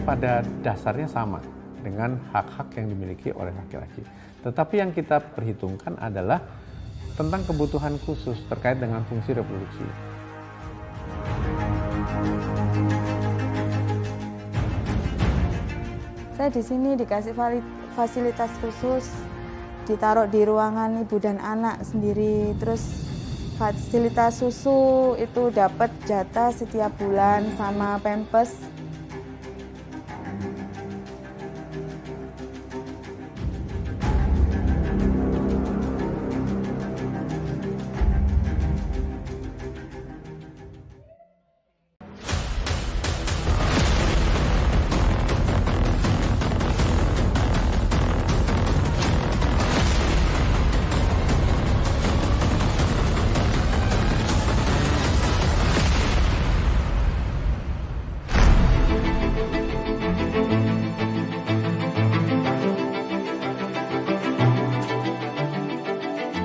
Pada dasarnya sama dengan hak-hak yang dimiliki oleh laki-laki. Tetapi yang kita perhitungkan adalah tentang kebutuhan khusus terkait dengan fungsi reproduksi. Saya di sini dikasih fasilitas khusus, ditaruh di ruangan ibu dan anak sendiri. Terus fasilitas susu itu dapat jatah setiap bulan sama pampers.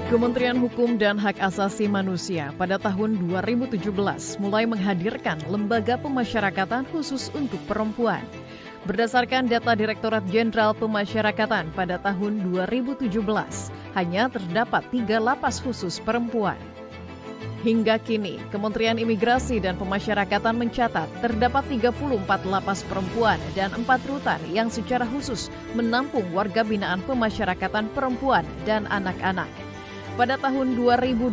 Kementerian Hukum dan Hak Asasi Manusia pada tahun 2017 mulai menghadirkan lembaga pemasyarakatan khusus untuk perempuan. Berdasarkan data Direktorat Jenderal Pemasyarakatan pada tahun 2017, hanya terdapat 3 lapas khusus perempuan. Hingga kini, Kementerian Imigrasi dan Pemasyarakatan mencatat terdapat 34 lapas perempuan dan 4 rutan yang secara khusus menampung warga binaan pemasyarakatan perempuan dan anak-anak. Pada tahun 2024,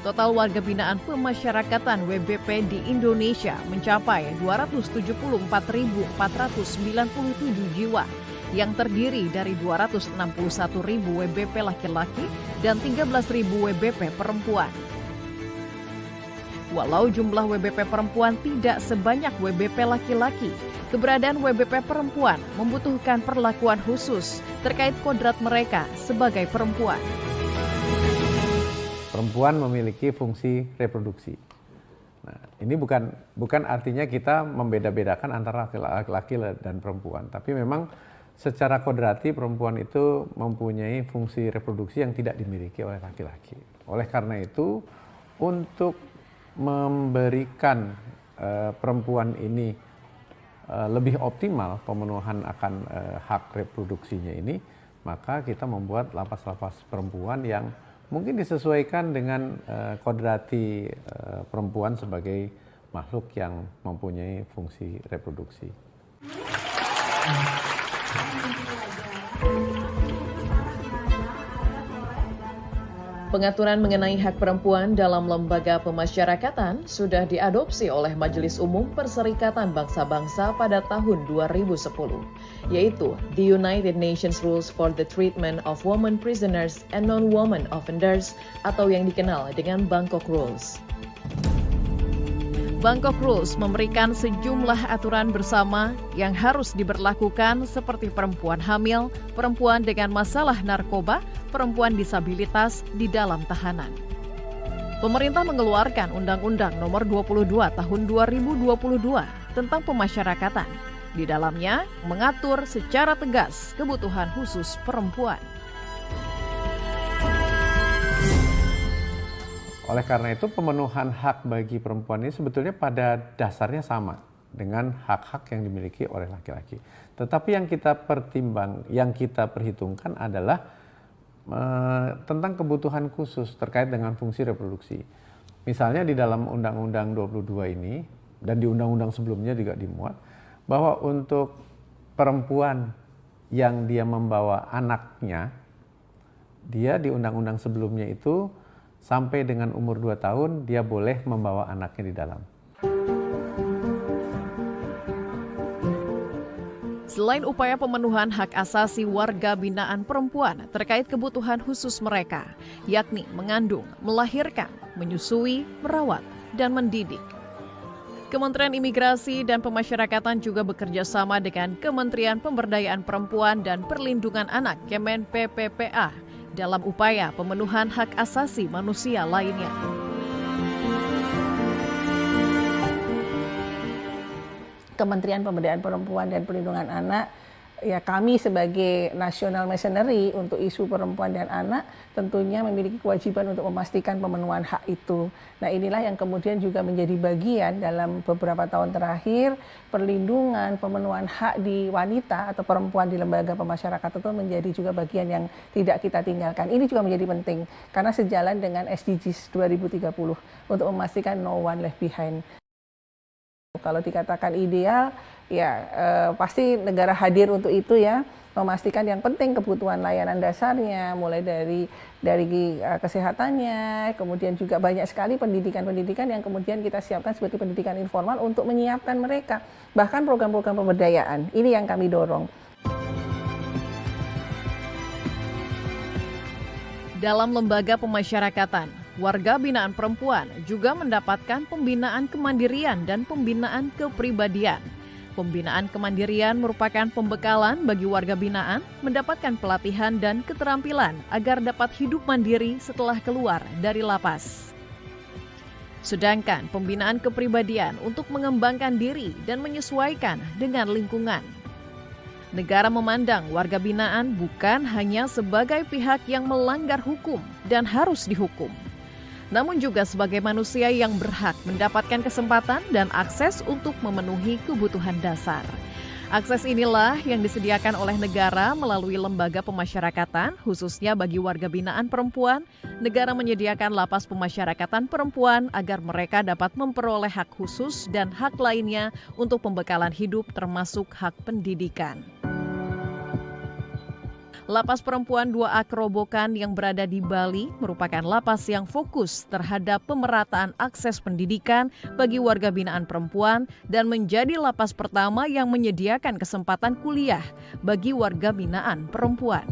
total warga binaan pemasyarakatan WBP di Indonesia mencapai 274.497 jiwa, yang terdiri dari 261.000 WBP laki-laki dan 13.000 WBP perempuan. Walau jumlah WBP perempuan tidak sebanyak WBP laki-laki, keberadaan WBP perempuan membutuhkan perlakuan khusus terkait kodrat mereka sebagai perempuan. Perempuan memiliki fungsi reproduksi. Nah, ini bukan artinya kita membeda-bedakan antara laki-laki dan perempuan, tapi memang secara kodrati perempuan itu mempunyai fungsi reproduksi yang tidak dimiliki oleh laki-laki. Oleh karena itu, untuk memberikan perempuan ini lebih optimal pemenuhan akan hak reproduksinya ini, maka kita membuat lapas-lapas perempuan yang mungkin disesuaikan dengan kodrati perempuan sebagai makhluk yang mempunyai fungsi reproduksi. Pengaturan mengenai hak perempuan dalam lembaga pemasyarakatan sudah diadopsi oleh Majelis Umum Perserikatan Bangsa-Bangsa pada tahun 2010, yaitu the United Nations Rules for the Treatment of Women Prisoners and Non-Women Offenders atau yang dikenal dengan Bangkok Rules. Bangkok Rules memberikan sejumlah aturan bersama yang harus diberlakukan seperti perempuan hamil, perempuan dengan masalah narkoba, perempuan disabilitas di dalam tahanan. Pemerintah mengeluarkan Undang-Undang Nomor 22 Tahun 2022 tentang pemasyarakatan. Di dalamnya mengatur secara tegas kebutuhan khusus perempuan. Oleh karena itu, pemenuhan hak bagi perempuan ini sebetulnya pada dasarnya sama dengan hak-hak yang dimiliki oleh laki-laki. Tetapi yang kita perhitungkan adalah tentang kebutuhan khusus terkait dengan fungsi reproduksi. Misalnya di dalam Undang-Undang 22 ini, dan di undang-undang sebelumnya juga dimuat, bahwa untuk perempuan yang dia membawa anaknya, dia di undang-undang sebelumnya itu sampai dengan umur 2 tahun dia boleh membawa anaknya di dalam. Selain upaya pemenuhan hak asasi warga binaan perempuan terkait kebutuhan khusus mereka, yakni mengandung, melahirkan, menyusui, merawat, dan mendidik. Kementerian Imigrasi dan Pemasyarakatan juga bekerja sama dengan Kementerian Pemberdayaan Perempuan dan Perlindungan Anak Kemen PPPA dalam upaya pemenuhan hak asasi manusia lainnya. Kementerian Pemberdayaan Perempuan dan Perlindungan Anak ya kami sebagai national missionary untuk isu perempuan dan anak tentunya memiliki kewajiban untuk memastikan pemenuhan hak itu. Nah, inilah yang kemudian juga menjadi bagian dalam beberapa tahun terakhir perlindungan pemenuhan hak di wanita atau perempuan di lembaga pemasyarakatan itu menjadi juga bagian yang tidak kita tinggalkan. Ini juga menjadi penting karena sejalan dengan SDGs 2030 untuk memastikan no one left behind. Kalau dikatakan ideal, ya pasti negara hadir untuk itu ya, memastikan yang penting kebutuhan layanan dasarnya, mulai dari kesehatannya, kemudian juga banyak sekali pendidikan-pendidikan yang kemudian kita siapkan sebagai pendidikan informal untuk menyiapkan mereka. Bahkan program-program pemberdayaan, ini yang kami dorong. Dalam lembaga pemasyarakatan, warga binaan perempuan juga mendapatkan pembinaan kemandirian dan pembinaan kepribadian. Pembinaan kemandirian merupakan pembekalan bagi warga binaan mendapatkan pelatihan dan keterampilan agar dapat hidup mandiri setelah keluar dari lapas. Sedangkan pembinaan kepribadian untuk mengembangkan diri dan menyesuaikan dengan lingkungan. Negara memandang warga binaan bukan hanya sebagai pihak yang melanggar hukum dan harus dihukum, namun juga sebagai manusia yang berhak mendapatkan kesempatan dan akses untuk memenuhi kebutuhan dasar. Akses inilah yang disediakan oleh negara melalui lembaga pemasyarakatan, khususnya bagi warga binaan perempuan. Negara menyediakan lapas pemasyarakatan perempuan agar mereka dapat memperoleh hak khusus dan hak lainnya untuk pembekalan hidup termasuk hak pendidikan. Lapas Perempuan 2A Kerobokan yang berada di Bali merupakan lapas yang fokus terhadap pemerataan akses pendidikan bagi warga binaan perempuan dan menjadi lapas pertama yang menyediakan kesempatan kuliah bagi warga binaan perempuan.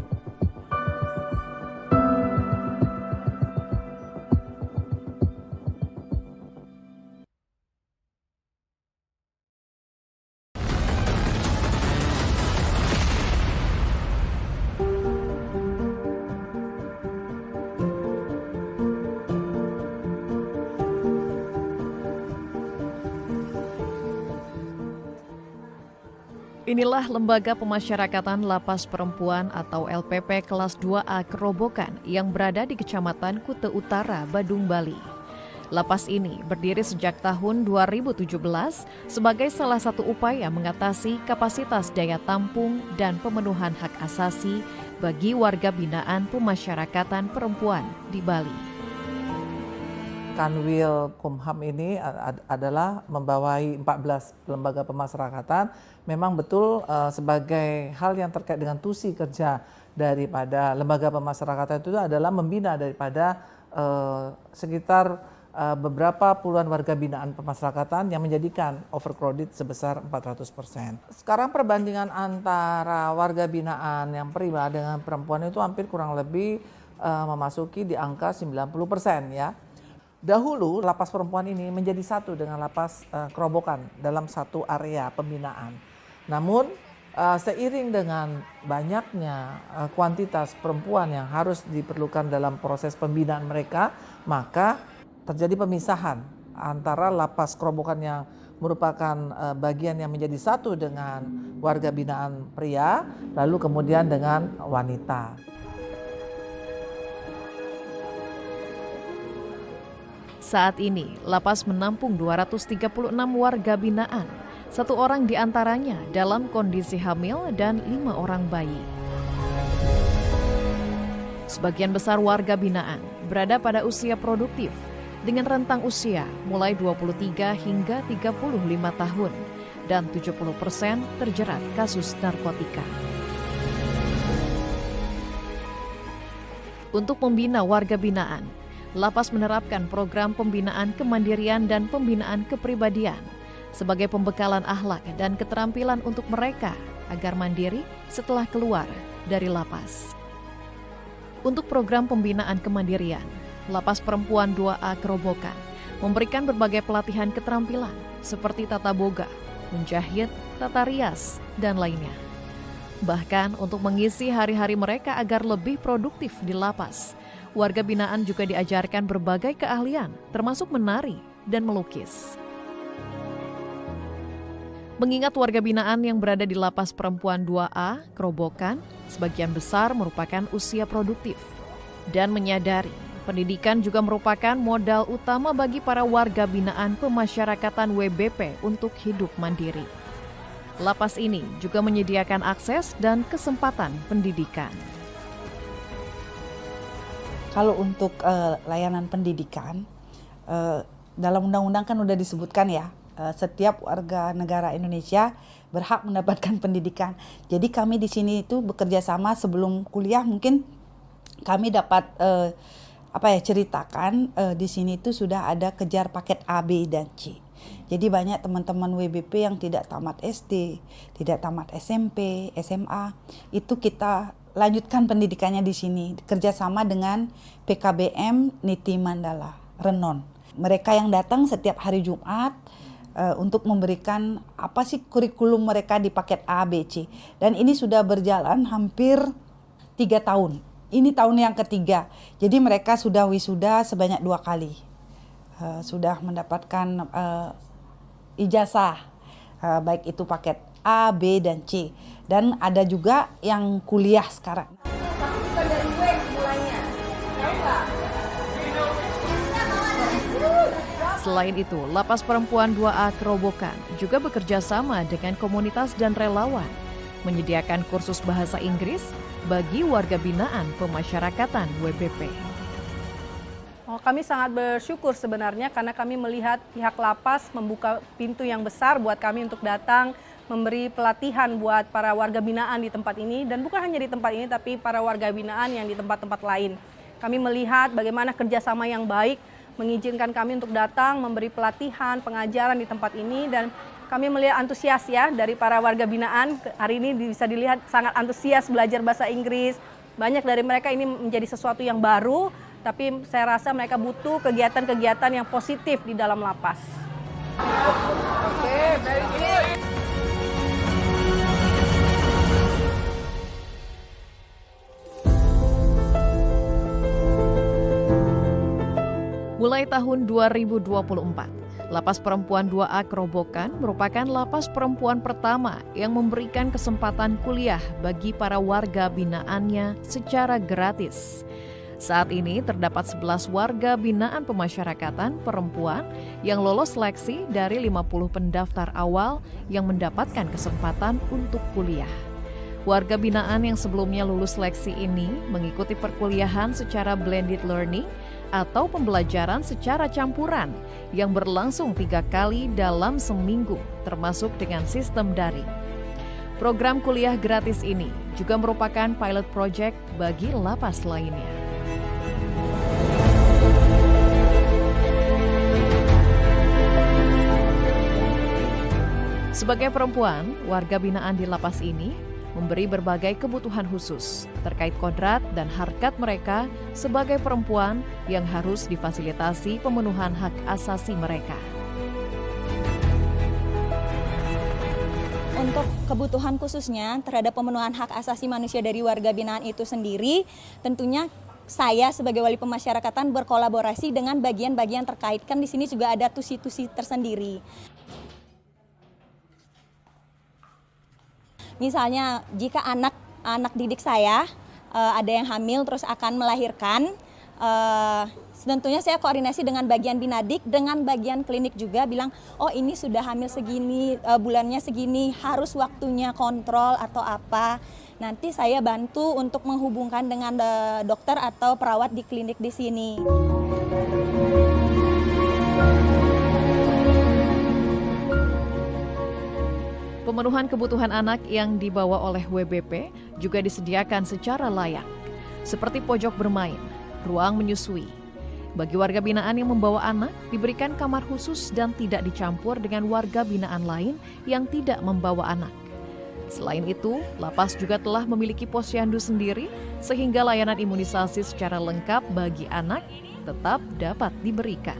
Inilah Lembaga Pemasyarakatan Lapas Perempuan atau LPP kelas 2A Kerobokan yang berada di Kecamatan Kuta Utara, Badung, Bali. Lapas ini berdiri sejak tahun 2017 sebagai salah satu upaya mengatasi kapasitas daya tampung dan pemenuhan hak asasi bagi warga binaan pemasyarakatan perempuan di Bali. Kanwil Kumham ini adalah membawai 14 lembaga pemasyarakatan, memang betul sebagai hal yang terkait dengan tusi kerja daripada lembaga pemasyarakatan itu adalah membina daripada sekitar beberapa puluhan warga binaan pemasyarakatan yang menjadikan overcrowded sebesar 400%. Sekarang perbandingan antara warga binaan yang pria dengan perempuan itu hampir kurang lebih memasuki di angka 90% ya. Dahulu lapas perempuan ini menjadi satu dengan lapas Kerobokan dalam satu area pembinaan. Namun seiring dengan banyaknya kuantitas perempuan yang harus diperlukan dalam proses pembinaan mereka, maka terjadi pemisahan antara lapas Kerobokan yang merupakan bagian yang menjadi satu dengan warga binaan pria, lalu kemudian dengan wanita. Saat ini, lapas menampung 236 warga binaan, 1 orang diantaranya dalam kondisi hamil dan 5 orang bayi. Sebagian besar warga binaan berada pada usia produktif, dengan rentang usia mulai 23 hingga 35 tahun, dan 70% terjerat kasus narkotika. Untuk membina warga binaan, lapas menerapkan program pembinaan kemandirian dan pembinaan kepribadian sebagai pembekalan akhlak dan keterampilan untuk mereka agar mandiri setelah keluar dari lapas. Untuk program pembinaan kemandirian, Lapas Perempuan 2A Kerobokan memberikan berbagai pelatihan keterampilan seperti tata boga, menjahit, tata rias, dan lainnya. Bahkan untuk mengisi hari-hari mereka agar lebih produktif di lapas, warga binaan juga diajarkan berbagai keahlian, termasuk menari dan melukis. Mengingat warga binaan yang berada di Lapas Perempuan 2A, Kerobokan, sebagian besar merupakan usia produktif. Dan menyadari, pendidikan juga merupakan modal utama bagi para warga binaan pemasyarakatan WBP untuk hidup mandiri. Lapas ini juga menyediakan akses dan kesempatan pendidikan. Kalau untuk layanan pendidikan, dalam undang-undang kan udah disebutkan ya, setiap warga negara Indonesia berhak mendapatkan pendidikan. Jadi kami di sini itu bekerja sama sebelum kuliah, mungkin kami dapat ceritakan di sini itu sudah ada kejar paket A, B, dan C. Jadi banyak teman-teman WBP yang tidak tamat SD, tidak tamat SMP, SMA, itu kita lanjutkan pendidikannya di sini, kerjasama dengan PKBM Niti Mandala, Renon. Mereka yang datang setiap hari Jumat untuk memberikan apa sih kurikulum mereka di paket A, B, C. Dan ini sudah berjalan hampir 3 tahun. Ini tahun yang ketiga. Jadi mereka sudah wisuda sebanyak 2 kali. Sudah mendapatkan ijazah, baik itu paket A, B, dan C. Dan ada juga yang kuliah sekarang. Selain itu, Lapas Perempuan 2A Kerobokan juga bekerja sama dengan komunitas dan relawan, menyediakan kursus bahasa Inggris bagi warga binaan pemasyarakatan WBP. Kami sangat bersyukur sebenarnya karena kami melihat pihak lapas membuka pintu yang besar buat kami untuk datang memberi pelatihan buat para warga binaan di tempat ini, dan bukan hanya di tempat ini tapi para warga binaan yang di tempat-tempat lain. Kami melihat bagaimana kerjasama yang baik mengizinkan kami untuk datang memberi pelatihan, pengajaran di tempat ini, dan kami melihat antusias ya dari para warga binaan. Hari ini bisa dilihat sangat antusias belajar bahasa Inggris. Banyak dari mereka ini menjadi sesuatu yang baru, tapi saya rasa mereka butuh kegiatan-kegiatan yang positif di dalam lapas. Oke, very good. Mulai tahun 2024, Lapas Perempuan 2A Kerobokan merupakan lapas perempuan pertama yang memberikan kesempatan kuliah bagi para warga binaannya secara gratis. Saat ini terdapat 11 warga binaan pemasyarakatan perempuan yang lolos seleksi dari 50 pendaftar awal yang mendapatkan kesempatan untuk kuliah. Warga binaan yang sebelumnya lulus seleksi ini mengikuti perkuliahan secara blended learning atau pembelajaran secara campuran yang berlangsung 3 kali dalam seminggu, termasuk dengan sistem daring. Program kuliah gratis ini juga merupakan pilot project bagi lapas lainnya. Sebagai perempuan, warga binaan di lapas ini memberi berbagai kebutuhan khusus terkait kodrat dan harkat mereka sebagai perempuan yang harus difasilitasi pemenuhan hak asasi mereka. Untuk kebutuhan khususnya terhadap pemenuhan hak asasi manusia dari warga binaan itu sendiri, tentunya saya sebagai wali pemasyarakatan berkolaborasi dengan bagian-bagian terkait. Kan di sini juga ada tusi-tusi tersendiri. Misalnya jika anak didik saya ada yang hamil terus akan melahirkan, tentunya saya koordinasi dengan bagian binadik, dengan bagian klinik juga bilang, oh ini sudah hamil segini, bulannya segini, harus waktunya kontrol atau apa. Nanti saya bantu untuk menghubungkan dengan dokter atau perawat di klinik di sini. Pemenuhan kebutuhan anak yang dibawa oleh WBP juga disediakan secara layak, seperti pojok bermain, ruang menyusui. Bagi warga binaan yang membawa anak, diberikan kamar khusus dan tidak dicampur dengan warga binaan lain yang tidak membawa anak. Selain itu, lapas juga telah memiliki posyandu sendiri, sehingga layanan imunisasi secara lengkap bagi anak tetap dapat diberikan.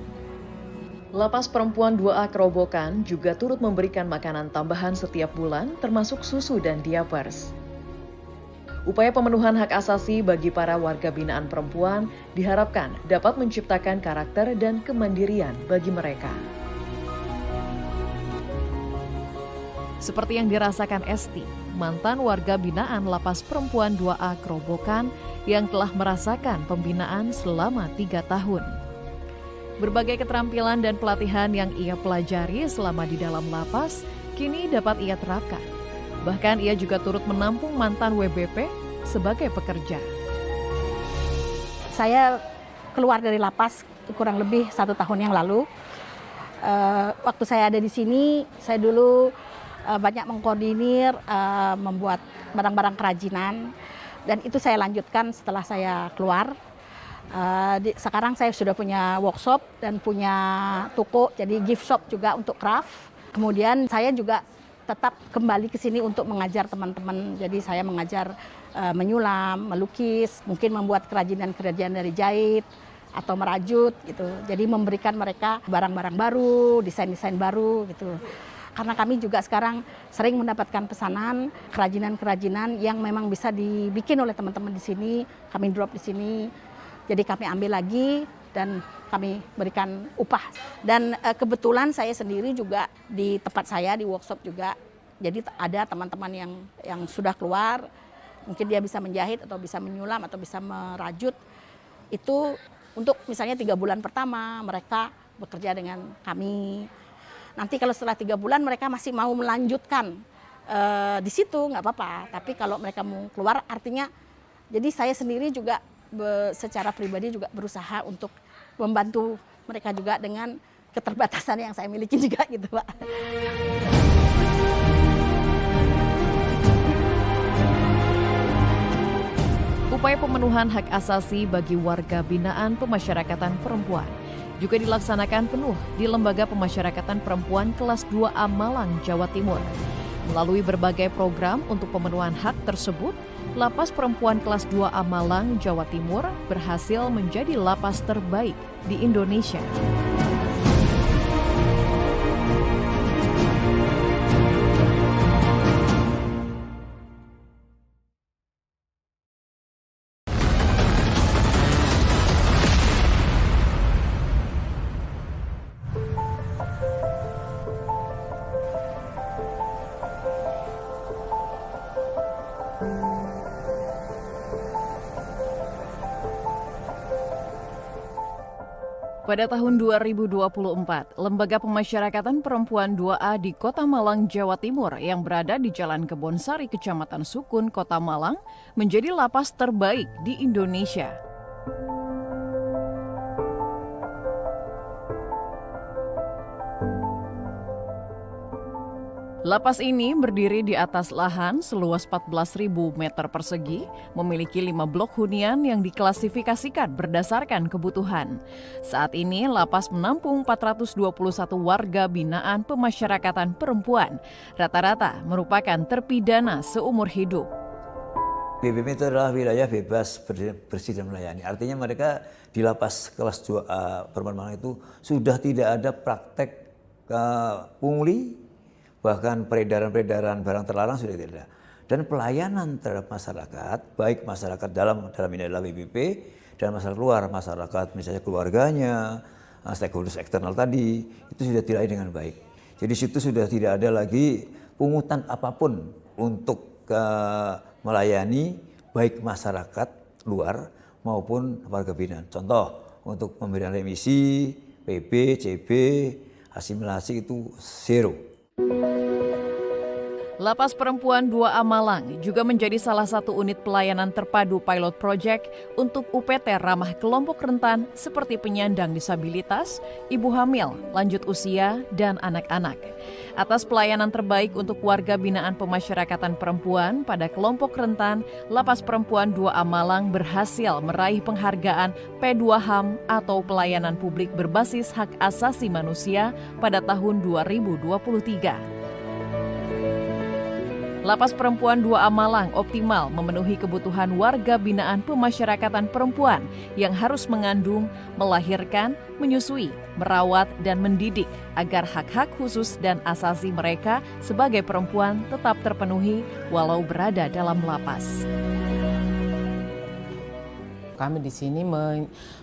Lapas Perempuan 2A Kerobokan juga turut memberikan makanan tambahan setiap bulan, termasuk susu dan diapers. Upaya pemenuhan hak asasi bagi para warga binaan perempuan diharapkan dapat menciptakan karakter dan kemandirian bagi mereka. Seperti yang dirasakan Esti, mantan warga binaan Lapas Perempuan 2A Kerobokan yang telah merasakan pembinaan selama 3 tahun. Berbagai keterampilan dan pelatihan yang ia pelajari selama di dalam lapas, kini dapat ia terapkan. Bahkan ia juga turut menampung mantan WBP sebagai pekerja. Saya keluar dari lapas kurang lebih 1 tahun yang lalu. Waktu saya ada di sini, saya dulu banyak mengkoordinir, membuat barang-barang kerajinan, dan itu saya lanjutkan setelah saya keluar. Sekarang saya sudah punya workshop dan punya toko, jadi gift shop juga untuk craft. Kemudian saya juga tetap kembali ke sini untuk mengajar teman-teman. Jadi saya mengajar menyulam, melukis, mungkin membuat kerajinan-kerajinan dari jahit atau merajut gitu. Jadi memberikan mereka barang-barang baru, desain-desain baru gitu. Karena kami juga sekarang sering mendapatkan pesanan kerajinan-kerajinan yang memang bisa dibikin oleh teman-teman di sini, kami drop di sini. Jadi kami ambil lagi dan kami berikan upah. Dan kebetulan saya sendiri juga di tempat saya, di workshop juga. Jadi ada teman-teman yang sudah keluar, mungkin dia bisa menjahit atau bisa menyulam atau bisa merajut. Itu untuk misalnya 3 bulan pertama mereka bekerja dengan kami. Nanti kalau setelah 3 bulan mereka masih mau melanjutkan di situ, nggak apa-apa. Tapi kalau mereka mau keluar artinya, jadi saya sendiri juga secara pribadi juga berusaha untuk membantu mereka juga dengan keterbatasan yang saya miliki juga gitu Pak. Upaya pemenuhan hak asasi bagi warga binaan pemasyarakatan perempuan juga dilaksanakan penuh di Lembaga Pemasyarakatan Perempuan kelas 2A Malang, Jawa Timur. Melalui berbagai program untuk pemenuhan hak tersebut, Lapas Perempuan kelas 2A Malang, Jawa Timur berhasil menjadi lapas terbaik di Indonesia. Pada tahun 2024, Lembaga Pemasyarakatan Perempuan 2A di Kota Malang, Jawa Timur yang berada di Jalan Kebonsari, Kecamatan Sukun, Kota Malang, menjadi lapas terbaik di Indonesia. Lapas ini berdiri di atas lahan seluas 14.000 meter persegi, memiliki 5 blok hunian yang diklasifikasikan berdasarkan kebutuhan. Saat ini lapas menampung 421 warga binaan pemasyarakatan perempuan, rata-rata merupakan terpidana seumur hidup. BPM itu adalah wilayah bebas bersih dan melayani. Artinya mereka di lapas kelas 2A Perempuan Malang itu sudah tidak ada praktek pungli, bahkan peredaran barang terlarang sudah tidak ada. Dan pelayanan terhadap masyarakat, baik masyarakat dalam ini adalah WBP, dan masyarakat luar, masyarakat misalnya keluarganya, stakeholders eksternal tadi, itu sudah dilayani dengan baik. Jadi situ sudah tidak ada lagi pungutan apapun untuk melayani baik masyarakat luar maupun warga binaan. Contoh, untuk pemberian remisi, PB, CB, asimilasi itu zero. Lapas Perempuan 2A Malang juga menjadi salah satu unit pelayanan terpadu pilot project untuk UPT ramah kelompok rentan seperti penyandang disabilitas, ibu hamil, lanjut usia, dan anak-anak. Atas pelayanan terbaik untuk warga binaan pemasyarakatan perempuan pada kelompok rentan, Lapas Perempuan 2A Malang berhasil meraih penghargaan P2HAM atau Pelayanan Publik Berbasis Hak Asasi Manusia pada tahun 2023. Lapas Perempuan 2A Malang optimal memenuhi kebutuhan warga binaan pemasyarakatan perempuan yang harus mengandung, melahirkan, menyusui, merawat, dan mendidik agar hak-hak khusus dan asasi mereka sebagai perempuan tetap terpenuhi walau berada dalam lapas. Kami di sini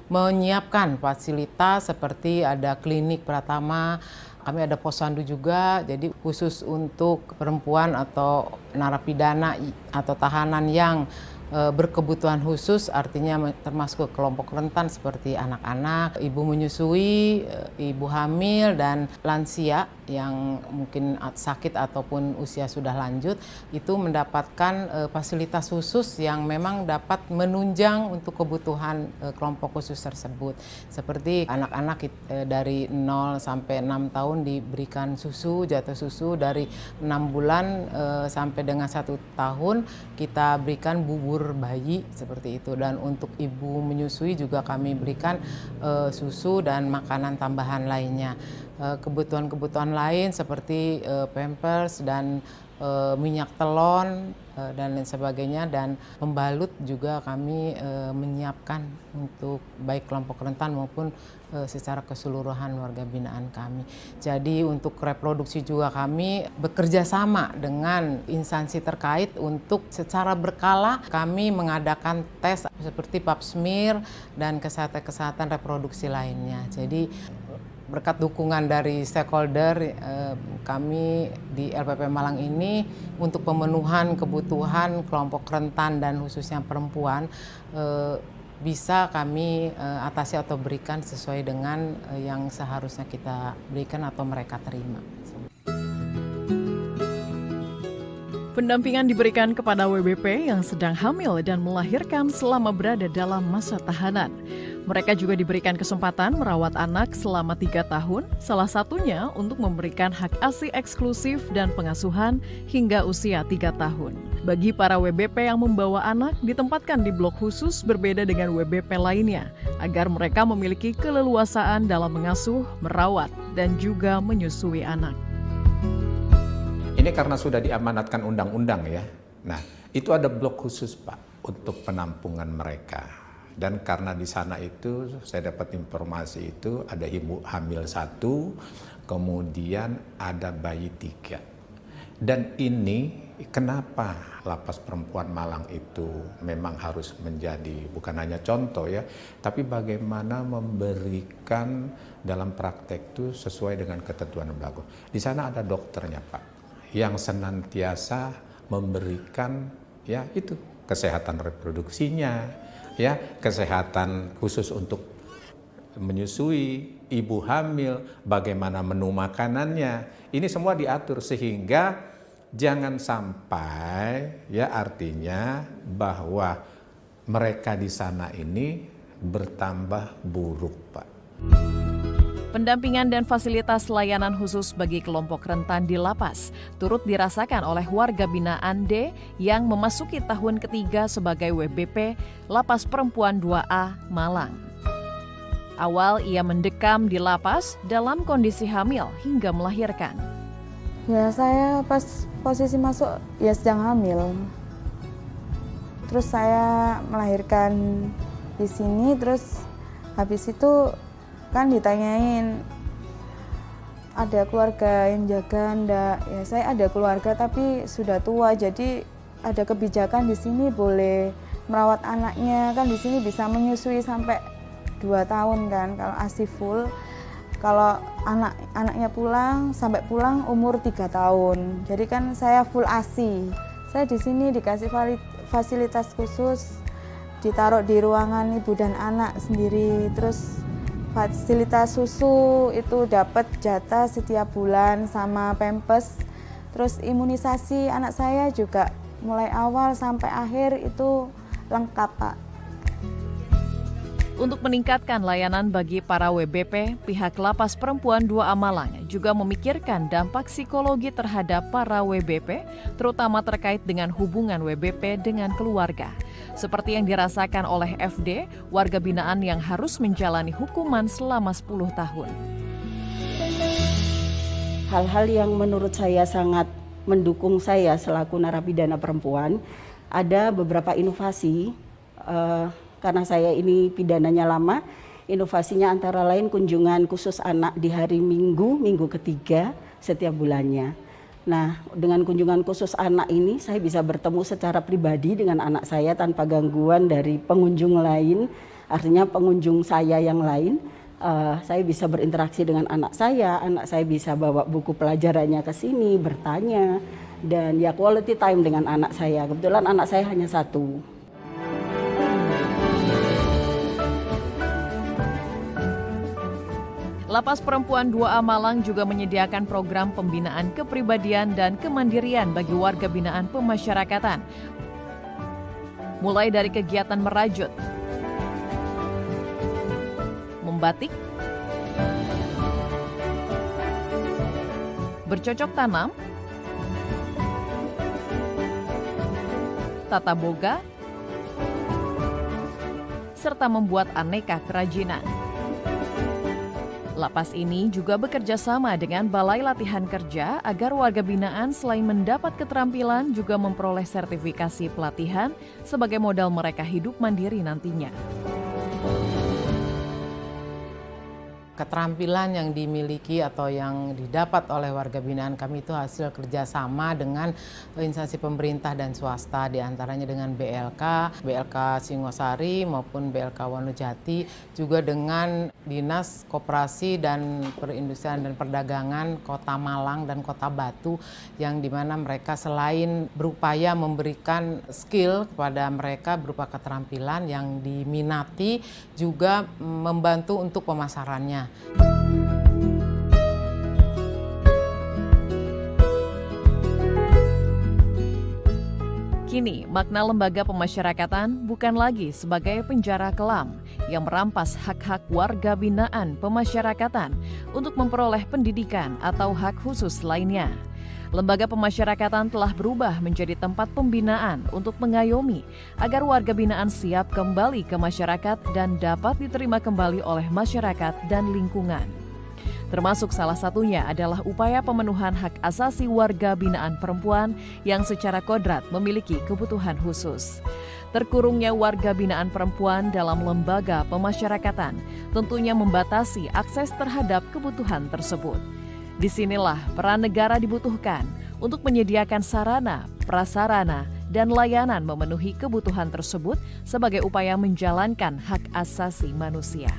menyiapkan fasilitas seperti ada klinik pratama, Kami ada posyandu juga, jadi khusus untuk perempuan atau narapidana atau tahanan yang berkebutuhan khusus, artinya termasuk kelompok rentan seperti anak-anak, ibu menyusui, ibu hamil, dan lansia yang mungkin sakit ataupun usia sudah lanjut, itu mendapatkan fasilitas khusus yang memang dapat menunjang untuk kebutuhan kelompok khusus tersebut. Seperti anak-anak dari 0 sampai 6 tahun diberikan susu, jatuh susu, dari 6 bulan sampai dengan 1 tahun kita berikan bubur bayi seperti itu, dan untuk ibu menyusui juga kami berikan susu dan makanan tambahan lainnya. Kebutuhan-kebutuhan lain seperti pampers dan minyak telon dan lain sebagainya, dan pembalut juga kami menyiapkan untuk baik kelompok rentan maupun secara keseluruhan warga binaan kami. Jadi untuk reproduksi juga kami bekerja sama dengan instansi terkait untuk secara berkala kami mengadakan tes seperti pap smear dan kesehatan reproduksi lainnya. Jadi berkat dukungan dari stakeholder, kami di LPP Malang ini untuk pemenuhan kebutuhan kelompok rentan dan khususnya perempuan bisa kami atasi atau berikan sesuai dengan yang seharusnya kita berikan atau mereka terima. Pendampingan diberikan kepada WBP yang sedang hamil dan melahirkan selama berada dalam masa tahanan. Mereka juga diberikan kesempatan merawat anak selama 3 tahun, salah satunya untuk memberikan hak ASI eksklusif dan pengasuhan hingga usia 3 tahun. Bagi para WBP yang membawa anak, ditempatkan di blok khusus berbeda dengan WBP lainnya, agar mereka memiliki keleluasaan dalam mengasuh, merawat, dan juga menyusui anak. Ini karena sudah diamanatkan undang-undang ya. Nah, itu ada blok khusus Pak untuk penampungan mereka. Dan karena di sana itu saya dapat informasi itu ada ibu hamil 1, kemudian ada bayi 3. Dan ini kenapa Lapas Perempuan Malang itu memang harus menjadi bukan hanya contoh ya, tapi bagaimana memberikan dalam praktek itu sesuai dengan ketentuan berlaku. Di sana ada dokternya Pak, yang senantiasa memberikan ya itu kesehatan reproduksinya, ya kesehatan khusus untuk menyusui, ibu hamil, bagaimana menu makanannya. Ini semua diatur sehingga jangan sampai ya artinya bahwa mereka di sana ini bertambah buruk, Pak. Pendampingan dan fasilitas layanan khusus bagi kelompok rentan di lapas turut dirasakan oleh warga binaan D yang memasuki tahun ketiga sebagai WBP Lapas Perempuan 2A Malang. Awal ia mendekam di lapas dalam kondisi hamil hingga melahirkan. Ya saya pas posisi masuk ya sedang hamil. Terus saya melahirkan di sini, terus habis itu kan ditanyain ada keluarga yang jaga enggak, ya saya ada keluarga tapi sudah tua, jadi ada kebijakan di sini boleh merawat anaknya, kan di sini bisa menyusui sampai 2 tahun kan kalau ASI full, kalau anaknya pulang sampai pulang umur 3 tahun, jadi kan saya full ASI. Saya di sini dikasih fasilitas khusus, ditaruh di ruangan ibu dan anak sendiri, terus fasilitas susu itu dapat jatah setiap bulan sama pampers. Terus imunisasi anak saya juga mulai awal sampai akhir itu lengkap, Pak. Untuk meningkatkan layanan bagi para WBP, pihak Lapas Perempuan 2A Malang juga memikirkan dampak psikologi terhadap para WBP, terutama terkait dengan hubungan WBP dengan keluarga. Seperti yang dirasakan oleh FD, warga binaan yang harus menjalani hukuman selama 10 tahun. Hal-hal yang menurut saya sangat mendukung saya selaku narapidana perempuan, ada beberapa inovasi, karena saya ini pidananya lama, inovasinya antara lain kunjungan khusus anak di hari Minggu ketiga setiap bulannya. Nah, dengan kunjungan khusus anak ini saya bisa bertemu secara pribadi dengan anak saya tanpa gangguan dari pengunjung lain, artinya pengunjung saya yang lain, saya bisa berinteraksi dengan anak saya bisa bawa buku pelajarannya ke sini, bertanya, dan ya quality time dengan anak saya. Kebetulan anak saya hanya 1. Lapas Perempuan 2A Malang juga menyediakan program pembinaan kepribadian dan kemandirian bagi warga binaan pemasyarakatan. Mulai dari kegiatan merajut, membatik, bercocok tanam, tata boga, serta membuat aneka kerajinan. Lapas ini juga bekerja sama dengan Balai Latihan Kerja agar warga binaan selain mendapat keterampilan juga memperoleh sertifikasi pelatihan sebagai modal mereka hidup mandiri nantinya. Keterampilan yang dimiliki atau yang didapat oleh warga binaan kami itu hasil kerjasama dengan instansi pemerintah dan swasta, diantaranya dengan BLK Singosari maupun BLK Wonojati, juga dengan Dinas Koperasi dan Perindustrian dan Perdagangan Kota Malang dan Kota Batu, yang dimana mereka selain berupaya memberikan skill kepada mereka berupa keterampilan yang diminati, juga membantu untuk pemasarannya. Kini, makna lembaga pemasyarakatan bukan lagi sebagai penjara kelam yang merampas hak-hak warga binaan pemasyarakatan untuk memperoleh pendidikan atau hak khusus lainnya. Lembaga pemasyarakatan telah berubah menjadi tempat pembinaan untuk mengayomi agar warga binaan siap kembali ke masyarakat dan dapat diterima kembali oleh masyarakat dan lingkungan. Termasuk salah satunya adalah upaya pemenuhan hak asasi warga binaan perempuan yang secara kodrat memiliki kebutuhan khusus. Terkurungnya warga binaan perempuan dalam lembaga pemasyarakatan tentunya membatasi akses terhadap kebutuhan tersebut. Disinilah peran negara dibutuhkan untuk menyediakan sarana, prasarana, dan layanan memenuhi kebutuhan tersebut sebagai upaya menjalankan hak asasi manusia.